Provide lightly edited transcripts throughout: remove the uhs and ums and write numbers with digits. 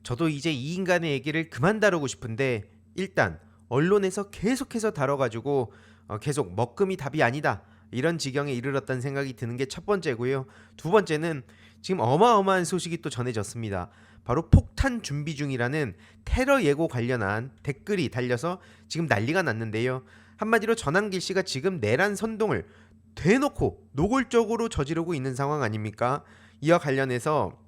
저도 이제 이 인간의 얘기를 그만 다루고 싶은데 일단 언론에서 계속해서 다뤄가지고 계속 먹금이 답이 아니다 이런 지경에 이르렀다는 생각이 드는 게 첫 번째고요. 두 번째는 지금 어마어마한 소식이 또 전해졌습니다. 바로 폭탄 준비 중이라는 테러 예고 관련한 댓글이 달려서 지금 난리가 났는데요. 한마디로 전한길 씨가 지금 내란 선동을 대놓고 노골적으로 저지르고 있는 상황 아닙니까? 이와 관련해서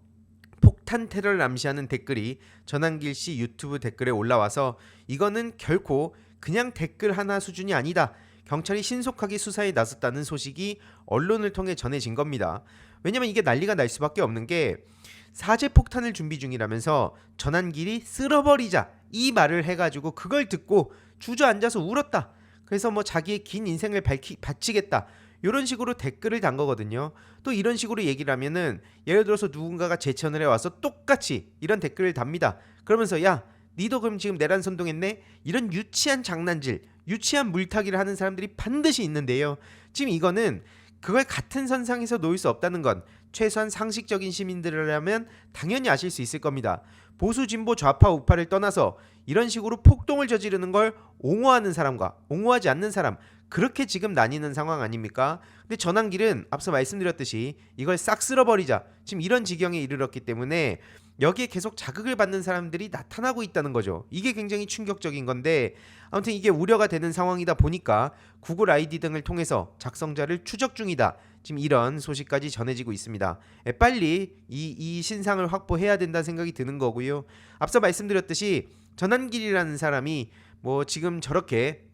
폭탄 테러를 암시하는 댓글이 전한길 씨 유튜브 댓글에 올라와서 이거는 결코 그냥 댓글 하나 수준이 아니다. 경찰이 신속하게 수사에 나섰다는 소식이 언론을 통해 전해진 겁니다. 왜냐면 이게 난리가 날 수밖에 없는 게 사제 폭탄을 준비 중이라면서 전한길이 쓸어버리자 이 말을 해가지고 그걸 듣고 주저앉아서 울었다. 그래서 뭐 자기의 긴 인생을 바치겠다. 이런 식으로 댓글을 단 거거든요. 또 이런 식으로 얘기를 하면은 예를 들어서 누군가가 제 채널에 와서 똑같이 이런 댓글을 답니다. 그러면서 야 니도 그럼 지금 내란 선동했네? 이런 유치한 장난질, 유치한 물타기를 하는 사람들이 반드시 있는데요. 지금 이거는 그걸 같은 선상에서 놓을 수 없다는 건 최소한 상식적인 시민들이라면 당연히 아실 수 있을 겁니다. 보수 진보 좌파 우파를 떠나서 이런 식으로 폭동을 저지르는 걸 옹호하는 사람과 옹호하지 않는 사람, 그렇게 지금 나뉘는 상황 아닙니까? 근데 전한길은 앞서 말씀드렸듯이 이걸 싹 쓸어버리자 지금 이런 지경에 이르렀기 때문에 여기에 계속 자극을 받는 사람들이 나타나고 있다는 거죠. 이게 굉장히 충격적인 건데 아무튼 이게 우려가 되는 상황이다 보니까 구글 아이디 등을 통해서 작성자를 추적 중이다. 지금 이런 소식까지 전해지고 있습니다. 빨리 이 신상을 확보해야 된다는 생각이 드는 거고요. 앞서 말씀드렸듯이 전한길이라는 사람이 뭐 지금 저렇게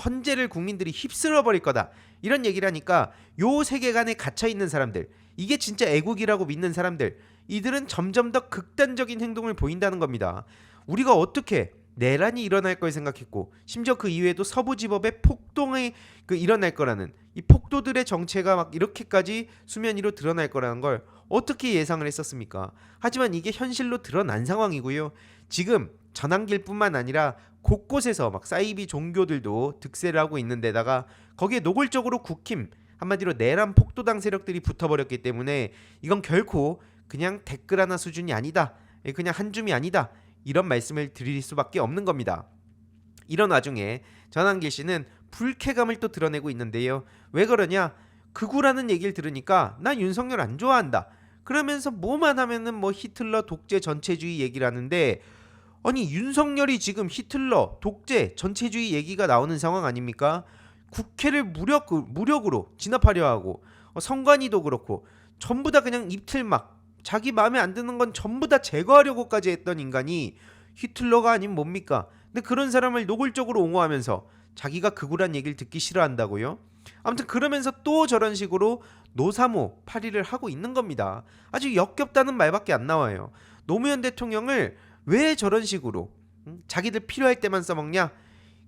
헌재를 국민들이 휩쓸어 버릴 거다 이런 얘기를 하니까 요 세계관에 갇혀 있는 사람들, 이게 진짜 애국이라고 믿는 사람들, 이들은 점점 더 극단적인 행동을 보인다는 겁니다. 우리가 어떻게 내란이 일어날 걸 생각했고 심지어 그 이후에도 서부지법의 폭동이 일어날 거라는 이 폭도들의 정체가 막 이렇게까지 수면 위로 드러날 거라는 걸 어떻게 예상을 했었습니까? 하지만 이게 현실로 드러난 상황이고요. 지금 전한길뿐만 아니라 곳곳에서 막 사이비 종교들도 득세를 하고 있는 데다가 거기에 노골적으로 국힘, 한마디로 내란 폭도당 세력들이 붙어버렸기 때문에 이건 결코 그냥 댓글 하나 수준이 아니다, 그냥 한 줌이 아니다, 이런 말씀을 드릴 수밖에 없는 겁니다. 이런 와중에 전한길 씨는 불쾌감을 또 드러내고 있는데요. 왜 그러냐? 극우라는 얘기를 들으니까 나 윤석열 안 좋아한다 그러면서 뭐만 하면은 뭐 히틀러 독재 전체주의 얘기를 하는데, 아니 윤석열이 지금 히틀러 독재 전체주의 얘기가 나오는 상황 아닙니까? 국회를 무력으로 진압하려 하고 선관위도 그렇고 전부 다 그냥 입틀막, 자기 마음에 안 드는 건 전부 다 제거하려고까지 했던 인간이 히틀러가 아닌 뭡니까? 근데 그런 사람을 노골적으로 옹호하면서 자기가 극우란 얘기를 듣기 싫어한다고요? 아무튼 그러면서 또 저런 식으로 노사모 파리를 하고 있는 겁니다. 아주 역겹다는 말밖에 안 나와요. 노무현 대통령을 왜 저런 식으로 자기들 필요할 때만 써먹냐?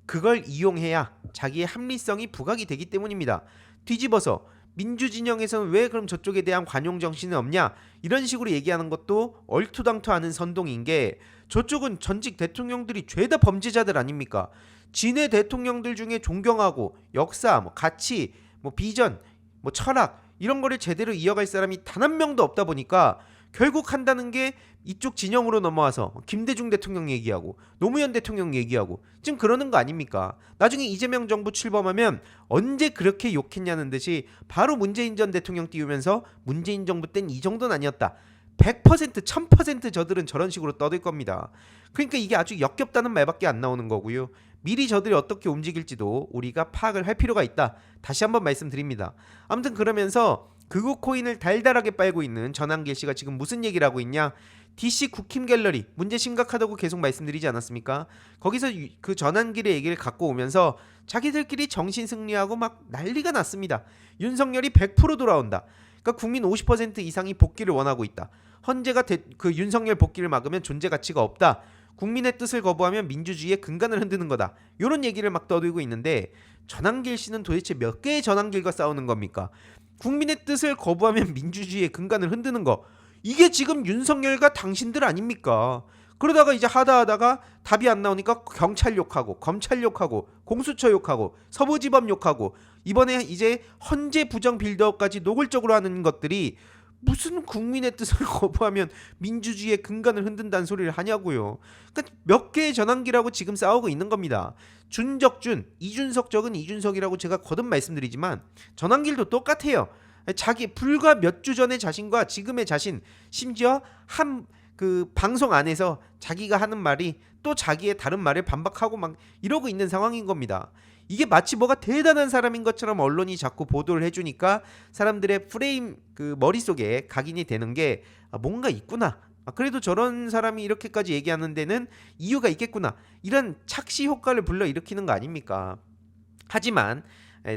그걸 이용해야 자기의 합리성이 부각이 되기 때문입니다. 뒤집어서 민주진영에서는 왜 그럼 저쪽에 대한 관용 정신은 없냐? 이런 식으로 얘기하는 것도 얼토당토하는 선동인 게, 저쪽은 전직 대통령들이 죄다 범죄자들 아닙니까? 진해 대통령들 중에 존경하고 역사, 뭐 가치, 뭐 비전, 뭐 철학 이런 거를 제대로 이어갈 사람이 단 한 명도 없다 보니까 결국 한다는 게 이쪽 진영으로 넘어와서 김대중 대통령 얘기하고 노무현 대통령 얘기하고 지금 그러는 거 아닙니까? 나중에 이재명 정부 출범하면 언제 그렇게 욕했냐는 듯이 바로 문재인 전 대통령 띄우면서 문재인 정부 땐 이 정도는 아니었다, 100% 1000% 저들은 저런 식으로 떠들 겁니다. 그러니까 이게 아주 역겹다는 말밖에 안 나오는 거고요. 미리 저들이 어떻게 움직일지도 우리가 파악을 할 필요가 있다, 다시 한번 말씀드립니다. 아무튼 그러면서 극우 코인을 달달하게 빨고 있는 전한길 씨가 지금 무슨 얘기를 하고 있냐? DC 국힘 갤러리 문제 심각하다고 계속 말씀드리지 않았습니까? 거기서 그 전한길의 얘기를 갖고 오면서 자기들끼리 정신 승리하고 막 난리가 났습니다. 윤석열이 100% 돌아온다. 그러니까 국민 50% 이상이 복귀를 원하고 있다. 헌재가 그 윤석열 복귀를 막으면 존재 가치가 없다. 국민의 뜻을 거부하면 민주주의의 근간을 흔드는 거다. 이런 얘기를 막 떠들고 있는데 전한길 씨는 도대체 몇 개의 전한길과 싸우는 겁니까? 국민의 뜻을 거부하면 민주주의의 근간을 흔드는 거, 이게 지금 윤석열과 당신들 아닙니까? 그러다가 이제 하다가 답이 안 나오니까 경찰 욕하고 검찰 욕하고 공수처 욕하고 서부지법 욕하고 이번에 이제 헌재 부정 빌드업까지 노골적으로 하는 것들이 무슨 국민의 뜻을 거부하면 민주주의의 근간을 흔든다는 소리를 하냐고요. 그러니까 몇 개의 전환기라고 지금 싸우고 있는 겁니다. 준적준, 이준석적은 이준석이라고 제가 거듭 말씀드리지만 전환길도 똑같아요. 자기 불과 몇 주 전의 자신과 지금의 자신, 심지어 한 그 방송 안에서 자기가 하는 말이 또 자기의 다른 말을 반박하고 막 이러고 있는 상황인 겁니다. 이게 마치 뭐가 대단한 사람인 것처럼 언론이 자꾸 보도를 해주니까 사람들의 프레임 그 머릿속에 각인이 되는 게 뭔가 있구나. 그래도 저런 사람이 이렇게까지 얘기하는 데는 이유가 있겠구나. 이런 착시 효과를 불러일으키는 거 아닙니까? 하지만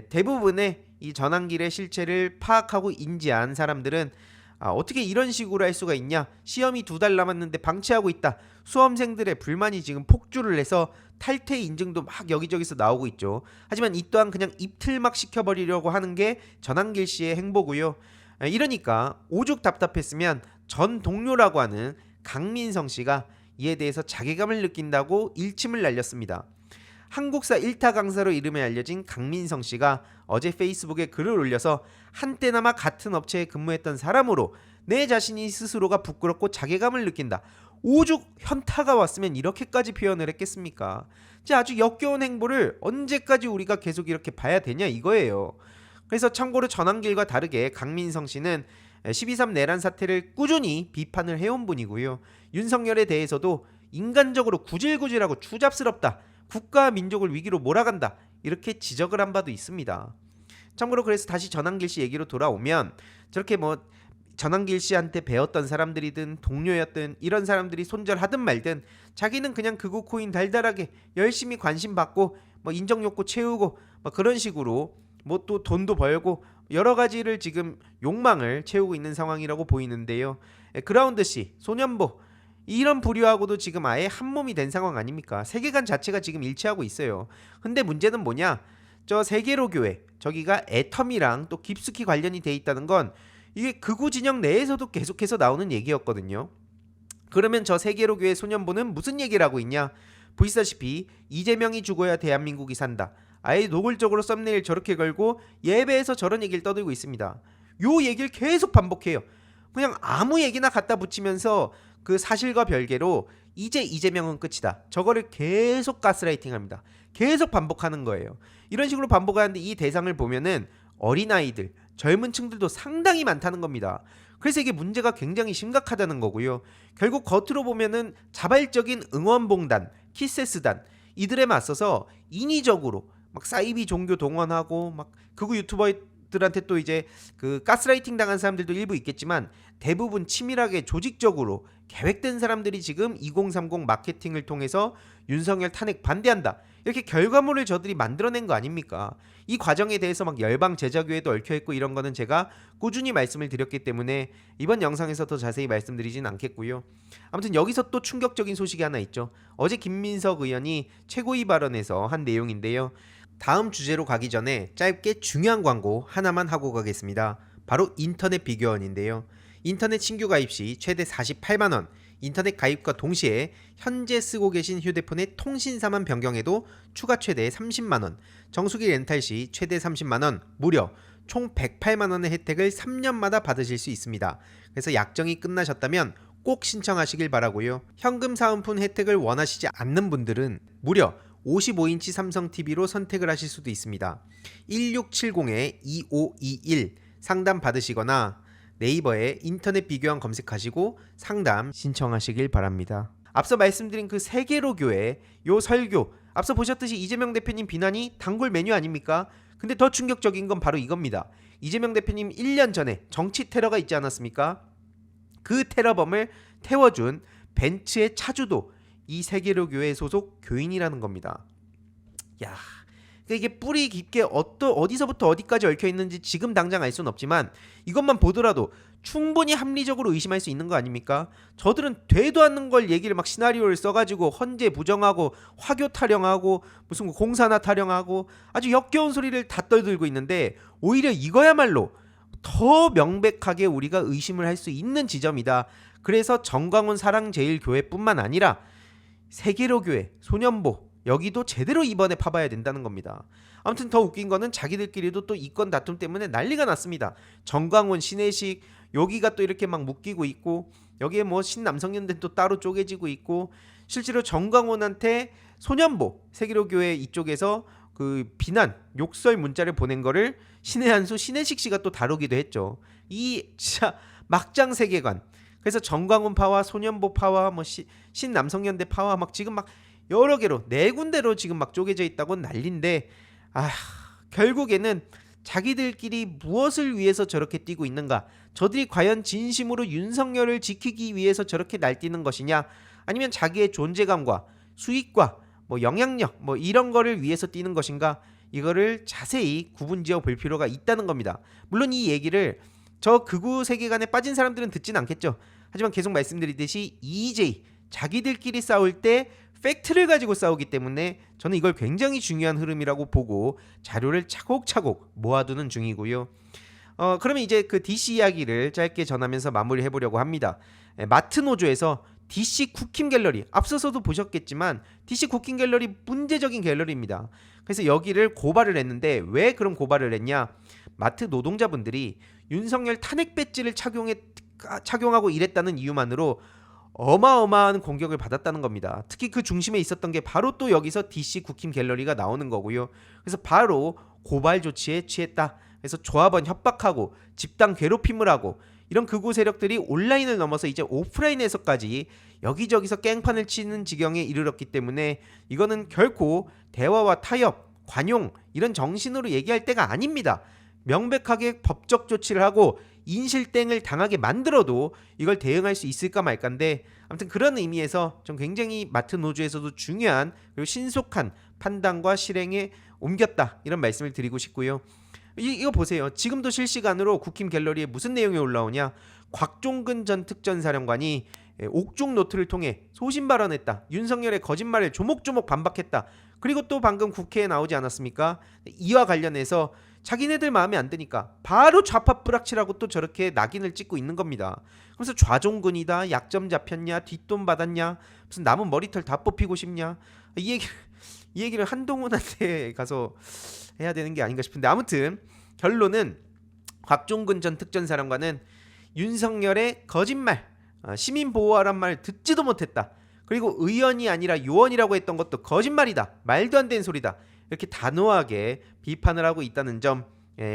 대부분의 이 전환길의 실체를 파악하고 인지한 사람들은 어떻게 이런 식으로 할 수가 있냐? 시험이 2달 남았는데 방치하고 있다. 수험생들의 불만이 지금 폭주를 해서 탈퇴 인증도 막 여기저기서 나오고 있죠. 하지만 이 또한 그냥 입틀막 시켜버리려고 하는 게 전환길 씨의 행보고요. 이러니까 오죽 답답했으면 전 동료라고 하는 강민성 씨가 이에 대해서 자괴감을 느낀다고 일침을 날렸습니다. 한국사 1타 강사로 이름이 알려진 강민성 씨가 어제 페이스북에 글을 올려서 한때나마 같은 업체에 근무했던 사람으로 내 자신이 스스로가 부끄럽고 자괴감을 느낀다. 오죽 현타가 왔으면 이렇게까지 표현을 했겠습니까? 아주 역겨운 행보를 언제까지 우리가 계속 이렇게 봐야 되냐 이거예요. 그래서 참고로 전환길과 다르게 강민성 씨는 12.3 내란 사태를 꾸준히 비판을 해온 분이고요. 윤석열에 대해서도 인간적으로 구질구질하고 추잡스럽다. 국가 민족을 위기로 몰아간다. 이렇게 지적을 한 바도 있습니다. 참고로 그래서 다시 전환길 씨 얘기로 돌아오면 저렇게 뭐 전환길 씨한테 배웠던 사람들이든 동료였든 이런 사람들이 손절하든 말든 자기는 그냥 그거 코인 달달하게 열심히 관심 받고 뭐 인정 욕구 채우고 뭐 그런 식으로 뭐 또 돈도 벌고 여러 가지를 지금 욕망을 채우고 있는 상황이라고 보이는데요. 그라운드 씨, 소년보 이런 부류하고도 지금 아예 한 몸이 된 상황 아닙니까? 세계관 자체가 지금 일치하고 있어요. 근데 문제는 뭐냐? 저 세계로 교회 저기가 애텀이랑 또 깊숙이 관련이 돼 있다는 건 이게 극우 진영 내에서도 계속해서 나오는 얘기였거든요. 그러면 저 세계로 교회 소년보는 무슨 얘기를 하고 있냐? 보시다시피 이재명이 죽어야 대한민국이 산다. 아예 노골적으로 썸네일 저렇게 걸고 예배에서 저런 얘기를 떠들고 있습니다. 요 얘기를 계속 반복해요. 그냥 아무 얘기나 갖다 붙이면서 그 사실과 별개로 이제 이재명은 끝이다. 저거를 계속 가스라이팅합니다. 계속 반복하는 거예요. 이런 식으로 반복하는데 이 대상을 보면은 어린아이들, 젊은 층들도 상당히 많다는 겁니다. 그래서 이게 문제가 굉장히 심각하다는 거고요. 결국 겉으로 보면은 자발적인 응원봉단, 키세스단 이들에 맞서서 인위적으로 막 사이비 종교 동원하고 막 극우 유튜버들한테 또 이제 그 가스라이팅 당한 사람들도 일부 있겠지만 대부분 치밀하게 조직적으로 계획된 사람들이 지금 2030 마케팅을 통해서 윤석열 탄핵 반대한다. 이렇게 결과물을 저들이 만들어낸 거 아닙니까? 이 과정에 대해서 막 열방 제자교회도 얽혀있고 이런 거는 제가 꾸준히 말씀을 드렸기 때문에 이번 영상에서 더 자세히 말씀드리진 않겠고요. 아무튼 여기서 또 충격적인 소식이 하나 있죠. 어제 김민석 의원이 최고위 발언에서 한 내용인데요. 다음 주제로 가기 전에 짧게 중요한 광고 하나만 하고 가겠습니다. 바로 인터넷 비교원인데요. 인터넷 신규 가입 시 최대 48만원, 인터넷 가입과 동시에 현재 쓰고 계신 휴대폰의 통신사만 변경해도 추가 최대 30만원, 정수기 렌탈 시 최대 30만원, 무려 총 108만원의 혜택을 3년마다 받으실 수 있습니다. 그래서 약정이 끝나셨다면 꼭 신청하시길 바라고요. 현금 사은품 혜택을 원하시지 않는 분들은 무려 55인치 삼성 TV로 선택을 하실 수도 있습니다. 1670-2521 상담 받으시거나 네이버에 인터넷 비교원 검색하시고 상담 신청하시길 바랍니다. 앞서 말씀드린 그 세계로 교회 요 설교, 앞서 보셨듯이 이재명 대표님 비난이 단골 메뉴 아닙니까? 근데 더 충격적인 건 바로 이겁니다. 이재명 대표님 1년 전에 정치 테러가 있지 않았습니까? 그 테러범을 태워준 벤츠의 차주도 이 세계로 교회 소속 교인이라는 겁니다. 야, 이게 뿌리 깊게 어디서부터 어디까지 얽혀 있는지 지금 당장 알 수는 없지만 이것만 보더라도 충분히 합리적으로 의심할 수 있는 거 아닙니까? 저들은 되도 않는 걸 얘기를 막 시나리오를 써가지고 헌재 부정하고 화교 타령하고 무슨 공산화 타령하고 아주 역겨운 소리를 다 떠들고 있는데 오히려 이거야말로 더 명백하게 우리가 의심을 할 수 있는 지점이다. 그래서 정광훈 사랑제일교회뿐만 아니라 세계로 교회, 소년보 여기도 제대로 이번에 파봐야 된다는 겁니다. 아무튼 더 웃긴 거는 자기들끼리도 또 이권 다툼 때문에 난리가 났습니다. 정광훈, 신혜식 여기가 또 이렇게 막 묶이고 있고, 여기에 뭐 신남성연대는 또 따로 쪼개지고 있고, 실제로 정광훈한테 소년보 세계로교회 이쪽에서 그 비난 욕설 문자를 보낸 거를 신혜한수, 신혜식 씨가 또 다루기도 했죠. 이 진짜 막장 세계관. 그래서 정광훈 파와 소년보 파와 뭐 신남성연대 파와 막 지금 막 여러 개로 네 군데로 지금 막 쪼개져 있다고 난린데, 결국에는 자기들끼리 무엇을 위해서 저렇게 뛰고 있는가? 저들이 과연 진심으로 윤석열을 지키기 위해서 저렇게 날뛰는 것이냐? 아니면 자기의 존재감과 수익과 뭐 영향력 뭐 이런 거를 위해서 뛰는 것인가? 이거를 자세히 구분지어 볼 필요가 있다는 겁니다. 물론 이 얘기를 저 극우 세계관에 빠진 사람들은 듣진 않겠죠. 하지만 계속 말씀드리듯이 EJ 자기들끼리 싸울 때 팩트를 가지고 싸우기 때문에 저는 이걸 굉장히 중요한 흐름이라고 보고 자료를 차곡차곡 모아두는 중이고요. 그러면 이제 그 DC 이야기를 짧게 전하면서 마무리해보려고 합니다. 마트 노조에서 DC 쿠킹 갤러리, 앞서서도 보셨겠지만 DC 쿠킹 갤러리 문제적인 갤러리입니다. 그래서 여기를 고발을 했는데, 왜 그런 고발을 했냐? 마트 노동자분들이 윤석열 탄핵 배지를 착용하고 일했다는 이유만으로 어마어마한 공격을 받았다는 겁니다. 특히 그 중심에 있었던 게 바로 또 여기서 DC 쿠킹 갤러리가 나오는 거고요. 그래서 바로 고발 조치에 취했다. 그래서 조합원 협박하고 집단 괴롭힘을 하고, 이런 극우 세력들이 온라인을 넘어서 이제 오프라인에서까지 여기저기서 깽판을 치는 지경에 이르렀기 때문에 이거는 결코 대화와 타협, 관용 이런 정신으로 얘기할 때가 아닙니다. 명백하게 법적 조치를 하고 인실땡을 당하게 만들어도 이걸 대응할 수 있을까 말까인데, 아무튼 그런 의미에서 좀 굉장히 마트 노조에서도 중요한 그리고 신속한 판단과 실행에 옮겼다, 이런 말씀을 드리고 싶고요. 이거 보세요. 지금도 실시간으로 국힘 갤러리에 무슨 내용이 올라오냐? 곽종근 전 특전사령관이 옥중 노트를 통해 소신 발언했다. 윤석열의 거짓말을 조목조목 반박했다. 그리고 또 방금 국회에 나오지 않았습니까? 이와 관련해서 자기네들 마음에 안 드니까 바로 좌파 뿌락치라고 또 저렇게 낙인을 찍고 있는 겁니다. 그래서 좌종근이다, 약점 잡혔냐, 뒷돈 받았냐, 무슨 남은 머리털 다 뽑히고 싶냐, 이 얘기를 한동훈한테 가서 해야 되는 게 아닌가 싶은데, 아무튼 결론은 곽종근 전 특전사령관은 윤석열의 거짓말, 시민보호하란 말 듣지도 못했다. 그리고 의원이 아니라 요원이라고 했던 것도 거짓말이다, 말도 안 되는 소리다, 이렇게 단호하게 비판을 하고 있다는 점.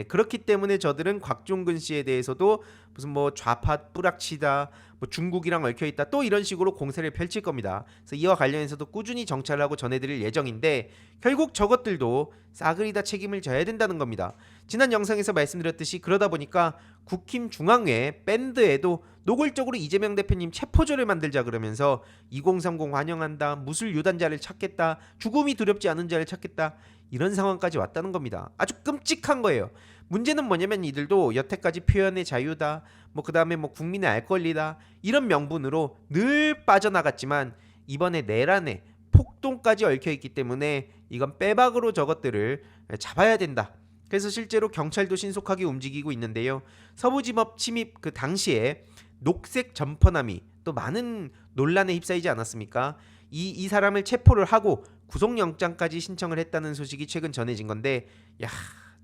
그렇기 때문에 저들은 곽종근 씨에 대해서도 무슨 뭐 좌파 뿌락치다, 뭐 중국이랑 얽혀있다, 또 이런 식으로 공세를 펼칠 겁니다. 그래서 이와 관련해서도 꾸준히 정찰을 하고 전해드릴 예정인데, 결국 저것들도 싸그리 다 책임을 져야 된다는 겁니다. 지난 영상에서 말씀드렸듯이 그러다 보니까 국힘 중앙회 밴드에도 노골적으로 이재명 대표님 체포조를 만들자 그러면서 2030 환영한다, 무술 유단자를 찾겠다, 죽음이 두렵지 않은 자를 찾겠다, 이런 상황까지 왔다는 겁니다. 아주 끔찍한 거예요. 문제는 뭐냐면 이들도 여태까지 표현의 자유다, 뭐 그다음에 뭐 국민의 알 권리다, 이런 명분으로 늘 빠져나갔지만 이번에 내란에 폭동까지 얽혀있기 때문에 이건 빼박으로 저것들을 잡아야 된다. 그래서 실제로 경찰도 신속하게 움직이고 있는데요. 서부지법 침입 그 당시에 녹색 점퍼남이 또 많은 논란에 휩싸이지 않았습니까? 이 사람을 체포를 하고 구속영장까지 신청을 했다는 소식이 최근 전해진 건데, 야,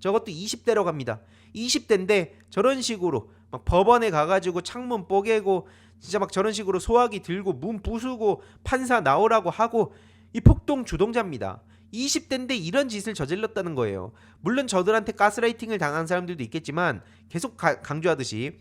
저것도 20대로 갑니다. 20대인데 저런 식으로 막 법원에 가가지고 창문 뽀개고 진짜 막 저런 식으로 소화기 들고 문 부수고 판사 나오라고 하고, 이 폭동 주동자입니다. 20대인데 이런 짓을 저질렀다는 거예요. 물론 저들한테 가스라이팅을 당한 사람들도 있겠지만 계속 강조하듯이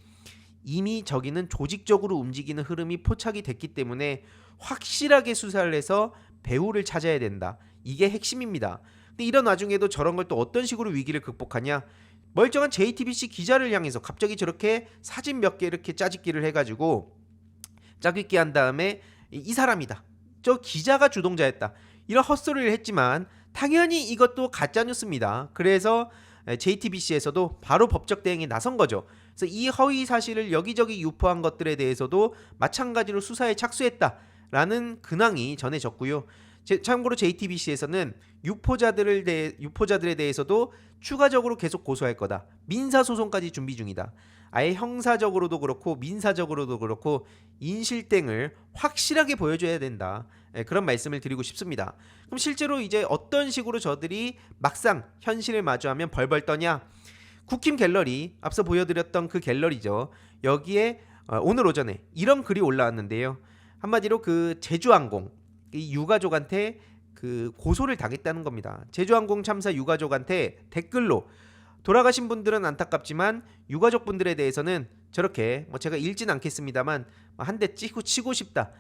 이미 저기는 조직적으로 움직이는 흐름이 포착이 됐기 때문에 확실하게 수사를 해서 배후를 찾아야 된다. 이게 핵심입니다. 근데 이런 와중에도 저런 걸 또 어떤 식으로 위기를 극복하냐? 멀쩡한 JTBC 기자를 향해서 갑자기 저렇게 사진 몇 개 이렇게 짜집기를 해가지고 짜깁기 한 다음에 이 사람이다, 저 기자가 주동자였다, 이런 헛소리를 했지만 당연히 이것도 가짜뉴스입니다. 그래서 JTBC에서도 바로 법적 대응에 나선 거죠. 그래서 이 허위 사실을 여기저기 유포한 것들에 대해서도 마찬가지로 수사에 착수했다라는 근황이 전해졌고요. 참고로 JTBC에서는 유포자들에 대해서도 추가적으로 계속 고소할 거다, 민사소송까지 준비 중이다. 아예 형사적으로도 그렇고 민사적으로도 그렇고 인실땡을 확실하게 보여줘야 된다. 그런 말씀을 드리고 싶습니다. 그럼 실제로 이제 어떤 식으로 저들이 막상 현실을 마주하면 벌벌 떠냐? 국힘 갤러리, 앞서 보여드렸던 그 갤러리죠. 여기에 오늘 오전에 이런 글이 올라왔는데요. 한마디로 그 제주항공 이 유가족한테 그 고소를 당했다는 겁니다. 제주항공 참사 유가족한테 댓글로 돌아가신 분들은 안타깝지만 유가족분들에 대해서는 저렇게 뭐 제가 읽진 않겠습니다만 한 대 치고 싶다.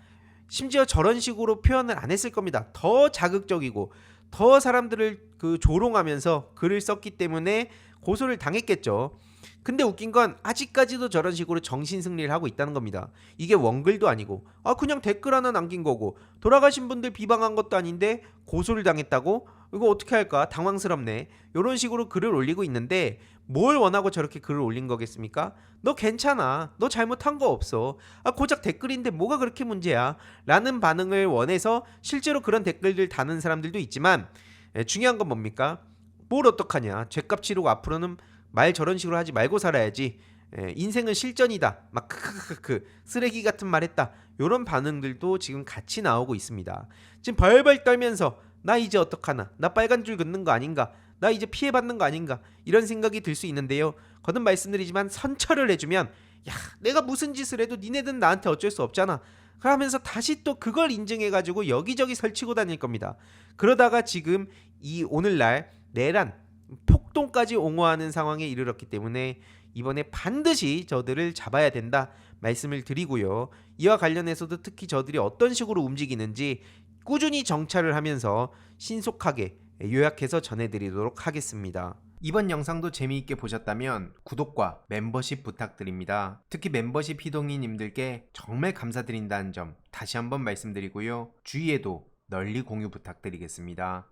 심지어 저런 식으로 표현을 안 했을 겁니다. 더 자극적이고 더 사람들을 그 조롱하면서 글을 썼기 때문에 고소를 당했겠죠. 근데 웃긴 건 아직까지도 저런 식으로 정신승리를 하고 있다는 겁니다. 이게 원글도 아니고 그냥 댓글 하나 남긴 거고 돌아가신 분들 비방한 것도 아닌데 고소를 당했다고? 이거 어떻게 할까? 당황스럽네. 이런 식으로 글을 올리고 있는데 뭘 원하고 저렇게 글을 올린 거겠습니까? 너 괜찮아. 너 잘못한 거 없어. 고작 댓글인데 뭐가 그렇게 문제야? 라는 반응을 원해서 실제로 그런 댓글들 다는 사람들도 있지만 중요한 건 뭡니까? 뭘 어떡하냐? 죗값 치르고 앞으로는 말 저런 식으로 하지 말고 살아야지. 인생은 실전이다. 막 크크크크 쓰레기 같은 말 했다. 요런 반응들도 지금 같이 나오고 있습니다. 지금 벌벌 떨면서 나 이제 어떡하나? 나 빨간 줄 긋는 거 아닌가? 나 이제 피해받는 거 아닌가? 이런 생각이 들 수 있는데요. 거듭 말씀드리지만 선처를 해주면 야 내가 무슨 짓을 해도 니네들은 나한테 어쩔 수 없잖아. 그러면서 다시 또 그걸 인증해가지고 여기저기 설치고 다닐 겁니다. 그러다가 지금 이 오늘날 내란 폭동까지 옹호하는 상황에 이르렀기 때문에 이번에 반드시 저들을 잡아야 된다 말씀을 드리고요. 이와 관련해서도 특히 저들이 어떤 식으로 움직이는지 꾸준히 정찰을 하면서 신속하게 요약해서 전해드리도록 하겠습니다. 이번 영상도 재미있게 보셨다면 구독과 멤버십 부탁드립니다. 특히 멤버십 희동이님들께 정말 감사드린다는 점 다시 한번 말씀드리고요. 주위에도 널리 공유 부탁드리겠습니다.